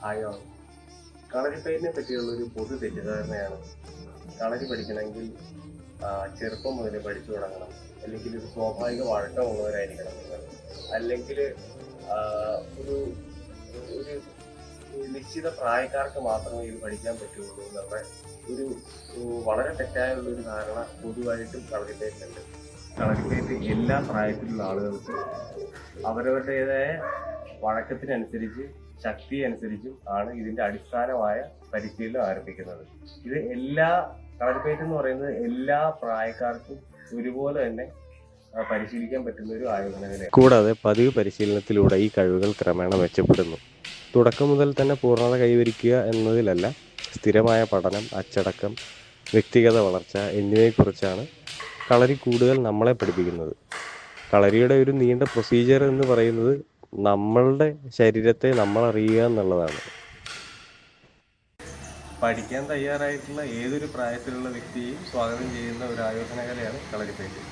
ആയോ കളരിപ്പയറ്റിനെ പറ്റിയുള്ള ഒരു പൊതു തെറ്റിദ്ധാരണയാണ് കളരി പഠിക്കണമെങ്കിൽ ചെറുപ്പം മുതൽ പഠിച്ചു തുടങ്ങണം, അല്ലെങ്കിൽ ഒരു സ്വാഭാവിക വഴക്കമുള്ളവരായിരിക്കണം നിങ്ങൾ, അല്ലെങ്കിൽ ഒരു ഒരു നിശ്ചിത പ്രായക്കാർക്ക് മാത്രമേ ഇത് പഠിക്കാൻ പറ്റുള്ളൂ എന്നുള്ള ഒരു വളരെ തെറ്റായുള്ളൊരു ധാരണ പൊതുവായിട്ടും കളരിപ്പയറ്റിലുണ്ട്. കളരിപ്പയറ്റ് എല്ലാ പ്രായത്തിലുള്ള ആളുകൾക്കും അവരവരുടേതായ വഴക്കത്തിനനുസരിച്ച് ശക്തി അനുസരിച്ചും ആണ് ഇതിന്റെ അടിസ്ഥാനമായ പരിശീലനം ആരംഭിക്കുന്നത്. ഇത് കളരിപ്പയറ്റ് എന്ന് പറയുന്നത് എല്ലാ പ്രായക്കാർക്കും ഒരുപോലെ തന്നെ പരിശീലിക്കാൻ പറ്റുന്ന ഒരു ആയോധനകലയാണ്. കൂടാതെ പതിവ് പരിശീലനത്തിലൂടെ ഈ കഴിവുകൾ ക്രമേണ മെച്ചപ്പെടുന്നു. തുടക്കം മുതൽ തന്നെ പൂർണ്ണത കൈവരിക്കുക എന്നതിലല്ല, സ്ഥിരമായ പഠനം, അച്ചടക്കം, വ്യക്തിഗത വളർച്ച എന്നിവയെക്കുറിച്ചാണ് കളരി കൂടുതൽ നമ്മളെ പഠിപ്പിക്കുന്നത്. കളരിയുടെ ഒരു നീണ്ട പ്രൊസീജിയർ എന്ന് പറയുന്നത് നമ്മളുടെ ശരീരത്തെ നമ്മൾ അറിയുക എന്നുള്ളതാണ്. പഠിക്കാൻ തയ്യാറായിട്ടുള്ള ഏതൊരു പ്രായത്തിലുള്ള വ്യക്തിയെയും സ്വാഗതം ചെയ്യുന്ന ഒരു ആയോധന കലയാണ് കളരിപ്പയറ്റ്.